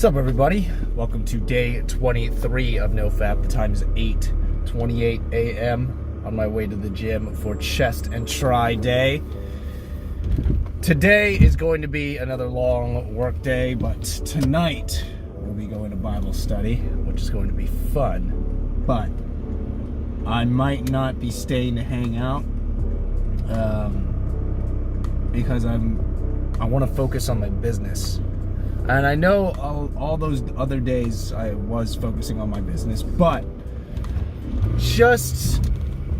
What's up, everybody? Welcome to day 23 of NoFap. The time is 8:28 a.m. on my way to the gym for chest and tri day. Today is going to be another long work day, but tonight we'll be going to Bible study, which is going to be fun. But I might not be staying to hang out because I want to focus on my business. And I know all those other days I was focusing on my business, but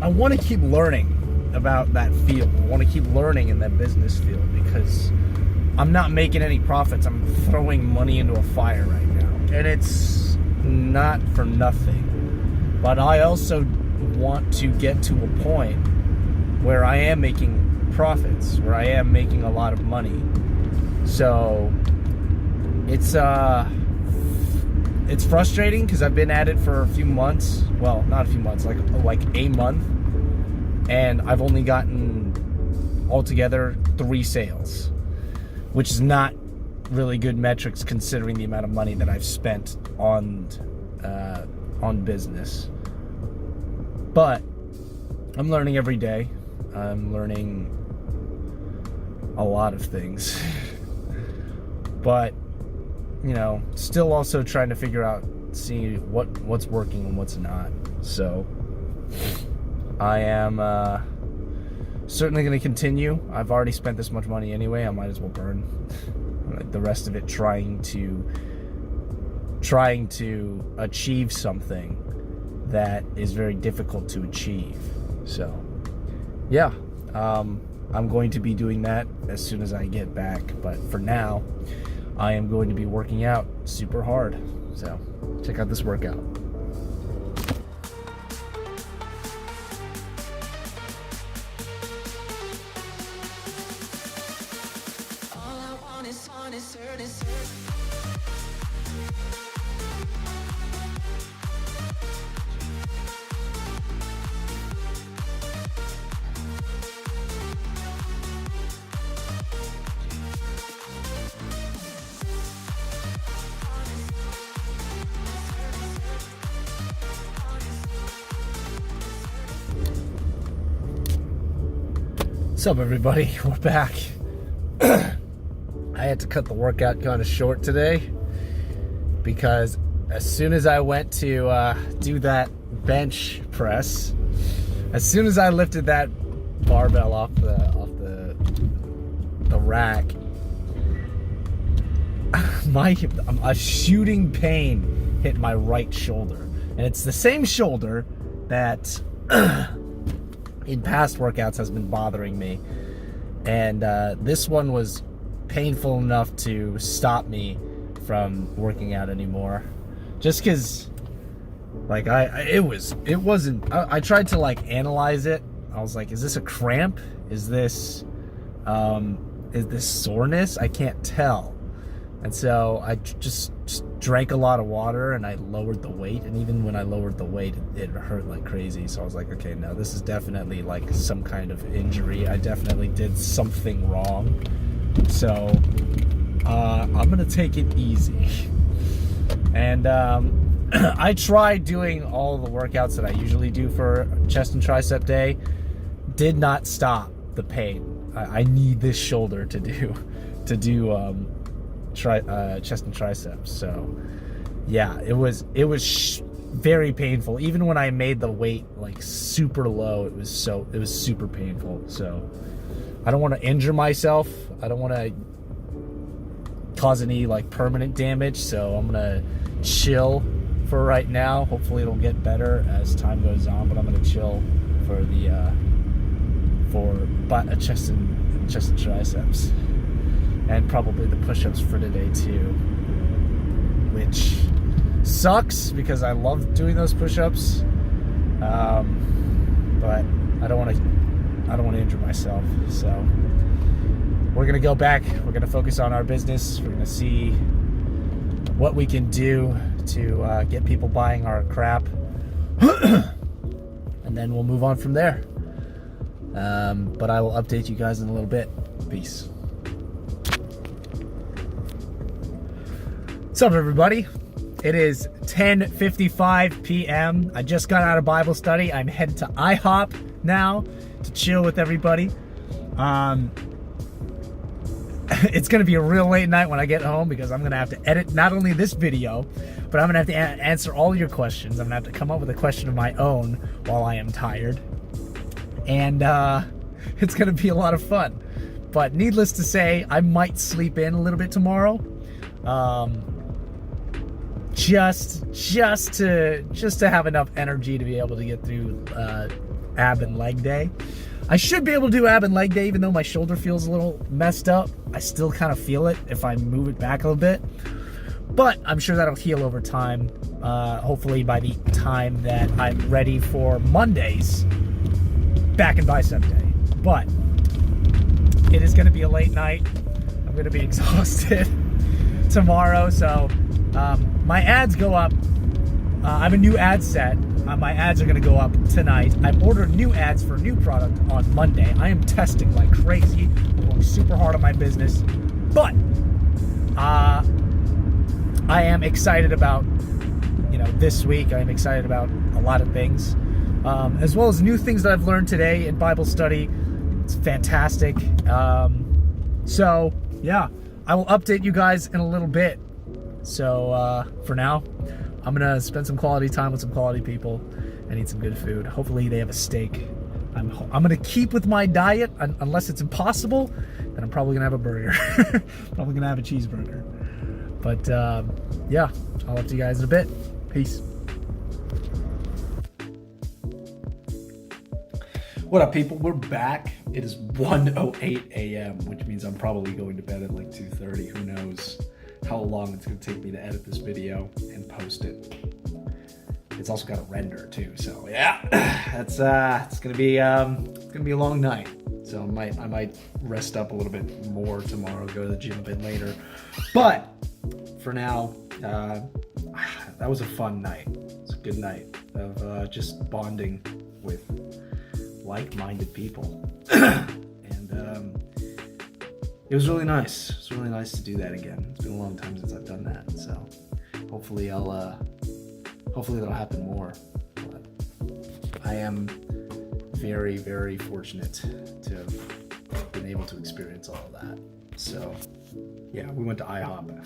I want to keep learning about that field. I want to keep learning in that business field because I'm not making any profits. I'm throwing money into a fire right now. And it's not for nothing. But I also want to get to a point where I am making profits, where I am making a lot of money. So it's frustrating because I've been at it for a few months. Well, not a few months, like a month. And I've only gotten altogether 3 sales, which is not really good metrics considering the amount of money that I've spent on business. But I'm learning every day. I'm learning a lot of things. But still also trying to figure out, see what's working and what's not. So I am certainly going to continue. I've already spent this much money anyway. I might as well burn the rest of it trying to achieve something that is very difficult to achieve. So yeah, I'm going to be doing that as soon as I get back. But for now, I am going to be working out super hard. So check out this workout. All I want is certain. What's up, everybody? We're back. I had to cut the workout kind of short today because as soon as I went to do that bench press, as soon as I lifted that barbell off the rack, a shooting pain hit my right shoulder, and it's the same shoulder that in past workouts has been bothering me, and this one was painful enough to stop me from working out anymore, just because I tried to analyze it. I was like, is this a cramp? Is this soreness? I can't tell. And so I just drank a lot of water and I lowered the weight. And even when I lowered the weight, it hurt like crazy. So I was like, okay, no, this is definitely some kind of injury. I definitely did something wrong. So I'm going to take it easy. And I tried doing all the workouts that I usually do for chest and tricep day. Did not stop the pain. I need this shoulder to do chest and triceps. So yeah, it was very painful. Even when I made the weight super low, it was super painful. So I don't want to injure myself. I don't want to cause any permanent damage. So I'm gonna chill for right now. Hopefully it'll get better as time goes on. But I'm gonna chill for the chest and triceps. And probably the push-ups for today too, which sucks because I love doing those push-ups, but I don't want to injure myself. So we're gonna go back. We're gonna focus on our business. We're gonna see what we can do to get people buying our crap, and then we'll move on from there. But I will update you guys in a little bit. Peace. What's up, everybody? It is 10:55 p.m. I just got out of Bible study. I'm headed to IHOP now to chill with everybody. It's going to be a real late night when I get home because I'm going to have to edit not only this video, but I'm going to have to answer all your questions. I'm going to have to come up with a question of my own while I am tired. And it's going to be a lot of fun. But needless to say, I might sleep in a little bit tomorrow. Just to have enough energy to be able to get through ab and leg day. I should be able to do ab and leg day even though my shoulder feels a little messed up. I still kind of feel it if I move it back a little bit. But I'm sure that'll heal over time. Hopefully by the time that I'm ready for Monday's back and bicep day. But it is going to be a late night. I'm going to be exhausted tomorrow, so my ads go up. I have a new ad set. My ads are going to go up tonight. I've ordered new ads for new product on Monday. I am testing like crazy. I'm going super hard on my business. But I am excited about, this week. I am excited about a lot of things. As well as new things that I've learned today in Bible study. It's fantastic. So, yeah. I will update you guys in a little bit. So, for now, I'm going to spend some quality time with some quality people and eat some good food. Hopefully they have a steak. I'm going to keep with my diet unless it's impossible. Then I'm probably going to have a burger. Probably going to have a cheeseburger. But, yeah, I'll talk to you guys in a bit. Peace. What up, people? We're back. It is 1:08 a.m., which means I'm probably going to bed at like 2:30. Who knows how long it's going to take me to edit this video and post it. It's also got a render too, so yeah, that's it's gonna be a long night. So I might rest up a little bit more tomorrow, go to the gym a bit later. But for now, that was a fun night. It's a good night of just bonding with like-minded people, and it was really nice. It's really nice to do that again. It's been a long time since I've done that, so hopefully that'll happen more. But I am very, very fortunate to have been able to experience all of that. So yeah, we went to IHOP.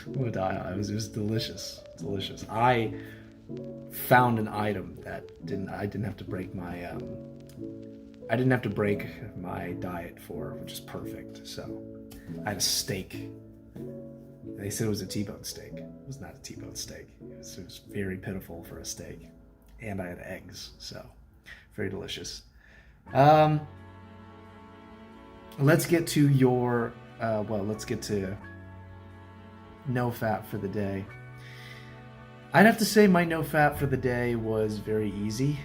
It was delicious. Delicious. I found an item that I didn't have to break my diet for, which is perfect. So I had a steak. They said it was a T-bone steak. It was not a T-bone steak. It was very pitiful for a steak. And I had eggs, so very delicious. Let's get to let's get to NoFap for the day. I'd have to say my NoFap for the day was very easy.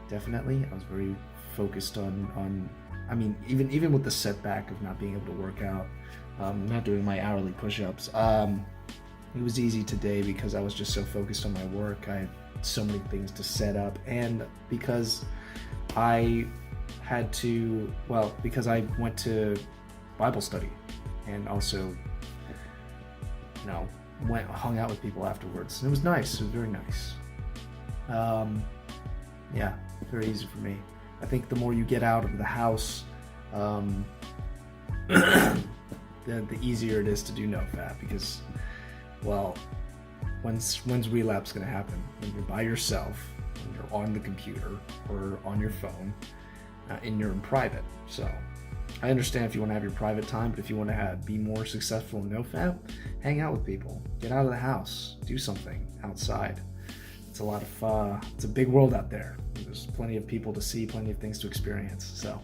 Definitely. I was very focused on even with the setback of not being able to work out, not doing my hourly push-ups, it was easy today because I was just so focused on my work. I had so many things to set up, and because I went to Bible study and also hung out with people afterwards. And it was nice. It was very nice. Yeah, very easy for me. I think the more you get out of the house, the easier it is to do NoFap because, when's relapse going to happen? When you're by yourself, when you're on the computer or on your phone, and you're in private. So I understand if you want to have your private time, but if you want to be more successful in NoFap, hang out with people, get out of the house, do something outside. It's a lot of it's a big world out there. There's plenty of people to see, plenty of things to experience. So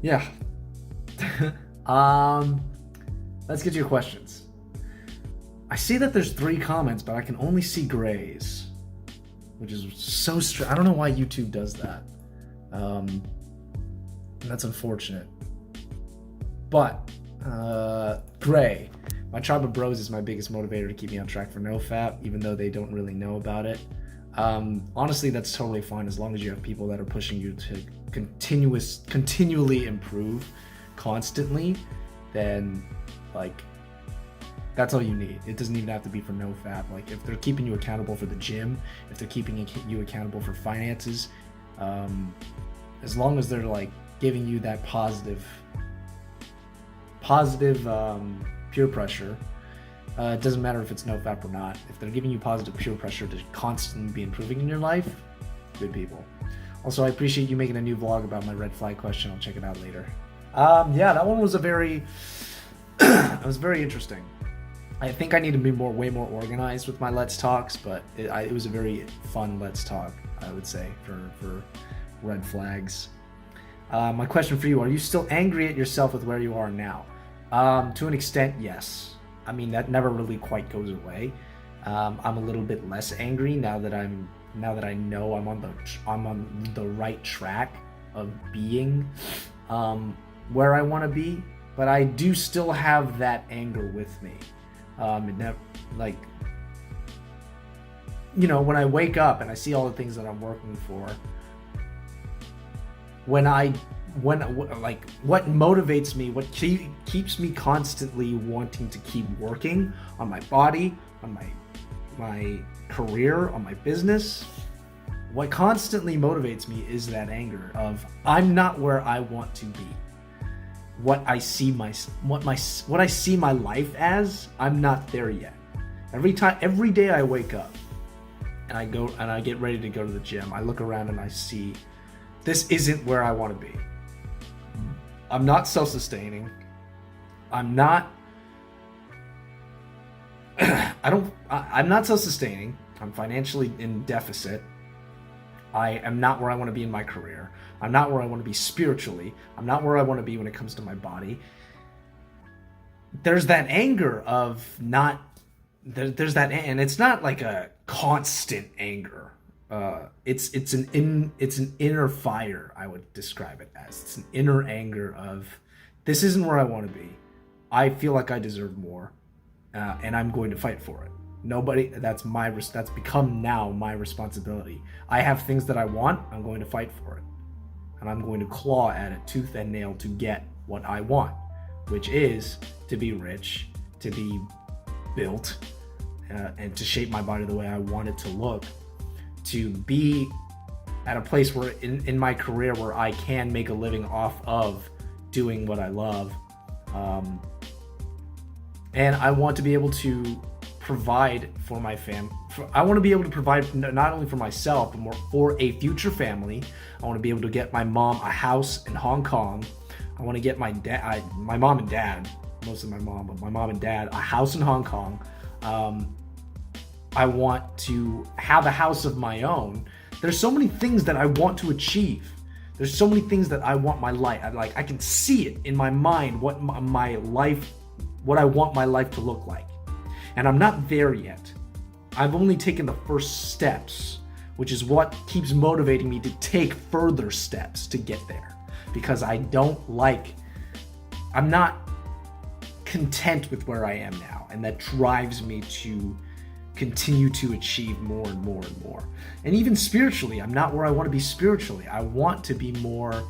yeah. Let's get to your questions. I see that there's 3 comments, but I can only see grays, which is so strange. I don't know why YouTube does that. And that's unfortunate. But Gray, my tribe of bros is my biggest motivator to keep me on track for NoFap, even though they don't really know about it. Honestly, that's totally fine as long as you have people that are pushing you to continually improve constantly. Then That's all you need. It doesn't even have to be for NoFap. Like if they're keeping you accountable for the gym, if they're keeping you accountable for finances, as long as they're like giving you that positive peer pressure, it doesn't matter if it's NoFap or not. If they're giving you positive peer pressure to constantly be improving in your life, good people. Also, I appreciate you making a new vlog about my red flag question. I'll check it out later. Yeah, that one was it was very interesting. I think I need to be way more organized with my Let's Talks, but it was a very fun Let's Talk, I would say, for red flags. My question for you, are you still angry at yourself with where you are now? To an extent, yes. I mean, that never really quite goes away. I'm a little bit less angry now that I know I'm on the right track of being where I want to be, but I do still have that anger with me. Like, you know, when I wake up and I see all the things that I'm working for, what motivates me, what keeps me constantly wanting to keep working on my body, on my career, on my business, what constantly motivates me is that anger of I'm not where I want to be. What I see my life as, I'm not there yet. Every day I wake up and I get ready to go to the gym, I look around and I see this isn't where I want to be. I'm not self-sustaining. I'm not self-sustaining. I'm financially in deficit. I am not where I want to be in my career. I'm not where I want to be spiritually. I'm not where I want to be when it comes to my body. There's that anger of not. There's that, and it's not like a constant anger. It's an inner fire. I would describe it as. It's an inner anger of this isn't where I want to be. I feel like I deserve more, and I'm going to fight for it. That's become now my responsibility. I have things that I want, I'm going to fight for it. And I'm going to claw at it tooth and nail to get what I want, which is to be rich, to be built, and to shape my body the way I want it to look, to be at a place where in my career where I can make a living off of doing what I love. And I want to be able to provide for my family. I want to be able to provide not only for myself, but more for a future family. I want to be able to get my mom a house in Hong Kong. I want to get my mom and dad, mostly my mom, but my mom and dad, a house in Hong Kong. I want to have a house of my own. There's so many things that I want to achieve. There's so many things that I want my life. I can see it in my mind what I want my life to look like. And I'm not there yet. I've only taken the first steps, which is what keeps motivating me to take further steps to get there. Because I'm not content with where I am now. And that drives me to continue to achieve more and more and more. And even spiritually, I'm not where I want to be spiritually. I want to be more,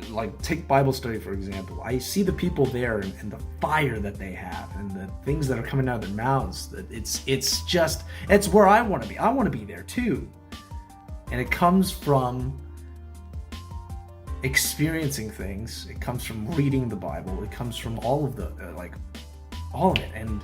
like take Bible study, for example. I see the people there and the fire that they have and the things that are coming out of their mouths. It's where I want to be. I want to be there too. And it comes from experiencing things. It comes from reading the Bible. It comes from all of all of it. And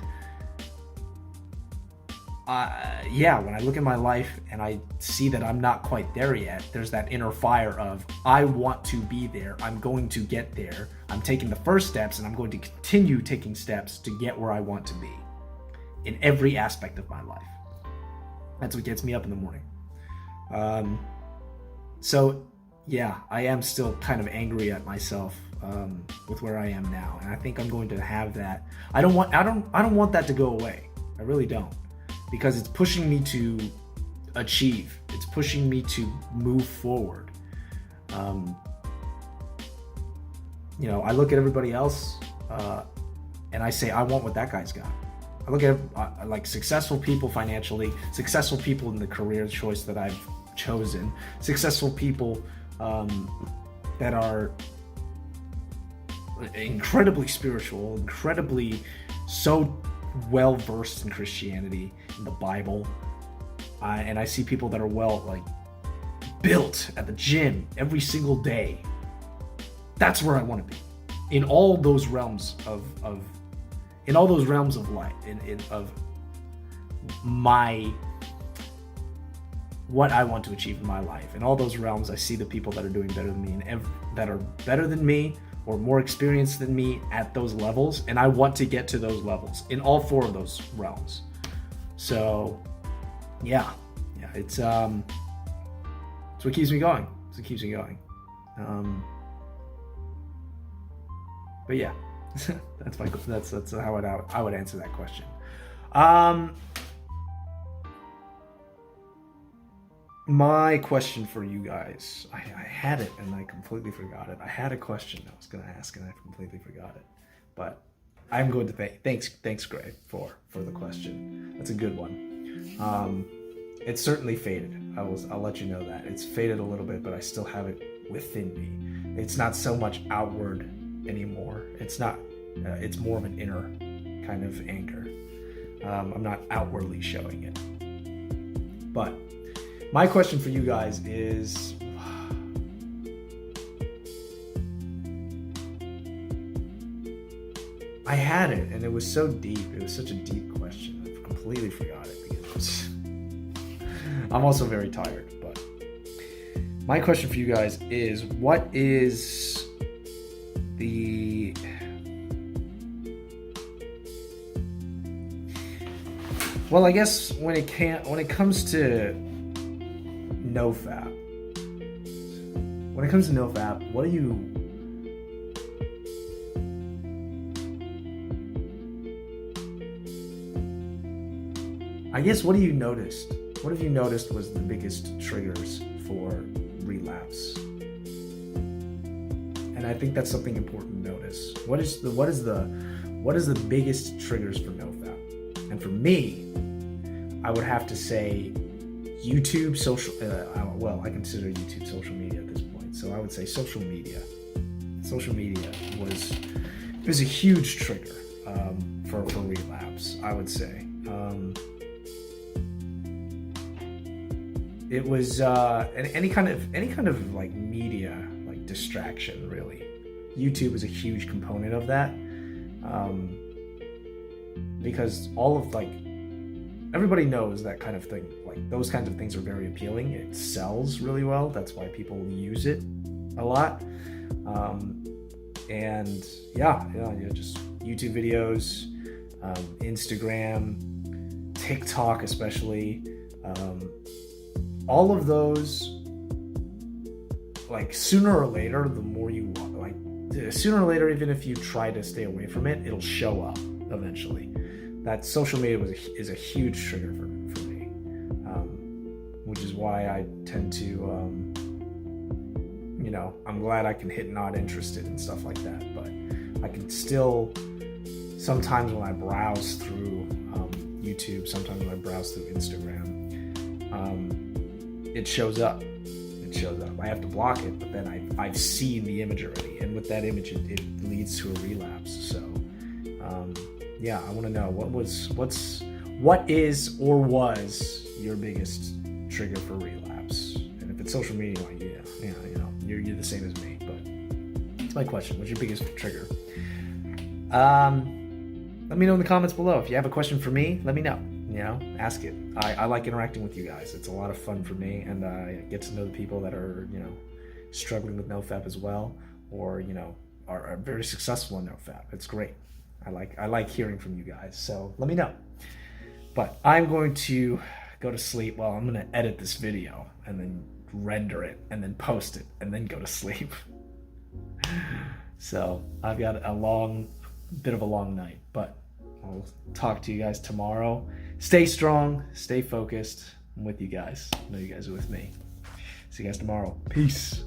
when I look at my life and I see that I'm not quite there yet, there's that inner fire of I want to be there. I'm going to get there. I'm taking the first steps and I'm going to continue taking steps to get where I want to be in every aspect of my life. That's what gets me up in the morning. So yeah, I am still kind of angry at myself with where I am now, and I think I'm going to have that. I don't want that to go away. I really don't, because it's pushing me to achieve. It's pushing me to move forward. I look at everybody else and I say, I want what that guy's got. I look at like successful people financially, successful people in the career choice that I've chosen, successful people that are incredibly spiritual, incredibly so well versed in Christianity, in the Bible, and I see people that are built at the gym every single day. That's where I want to be, in all those realms of life, of my what I want to achieve in my life. In all those realms, I see the people that are doing better than me, and that are better than me or more experienced than me at those levels, and I want to get to those levels in all 4 of those realms. So, yeah, it's what keeps me going. It's what keeps me going. But yeah, that's how I would answer that question. My question for you guys, I had it and I completely forgot it. I had a question I was going to ask and I completely forgot it. But I'm going to thanks Gray for the question. That's a good one. It's certainly faded. I'll let you know that. It's faded a little bit, but I still have it within me. It's not so much outward anymore. It's not. It's more of an inner kind of anger. I'm not outwardly showing it. But my question for you guys is, I had it and it was so deep. It was such a deep question. I completely forgot it because I'm also very tired. But my question for you guys is, what is the well, I guess when it comes to NoFap, what do you what do you notice? What have you noticed was the biggest triggers for relapse? And I think that's something important to notice. What is the biggest triggers for NoFap? And for me, I would have to say YouTube, I consider YouTube social media at this point. So I would say social media. Social media was a huge trigger for relapse, I would say. It was any kind of like media, like distraction, really. YouTube is a huge component of that, because all of everybody knows that kind of thing. Like those kinds of things are very appealing. It sells really well. That's why people use it a lot. And just YouTube videos, Instagram, TikTok, especially. All of those, sooner or later, the more you want, sooner or later, even if you try to stay away from it, it'll show up eventually. That social media is a huge trigger for me, which is why I tend to, I'm glad I can hit not interested and stuff like that, but I can still, sometimes when I browse through YouTube, sometimes when I browse through Instagram, it shows up. I have to block it, but then I've seen the image already, and with that image, it leads to a relapse. So, I want to know what is or was your biggest trigger for relapse? And if it's social media, you're the same as me. But it's my question: what's your biggest trigger? Let me know in the comments below. If you have a question for me, let me know. Ask it. I like interacting with you guys. It's a lot of fun for me, and I get to know the people that are, struggling with NoFap as well, or, are very successful in NoFap. It's great. I like hearing from you guys, so let me know. But I'm going to go to sleep. Well, I'm going to edit this video and then render it and then post it and then go to sleep. So I've got a bit of a long night, but I'll talk to you guys tomorrow. Stay strong, stay focused. I'm with you guys. I know you guys are with me. See you guys tomorrow. Peace.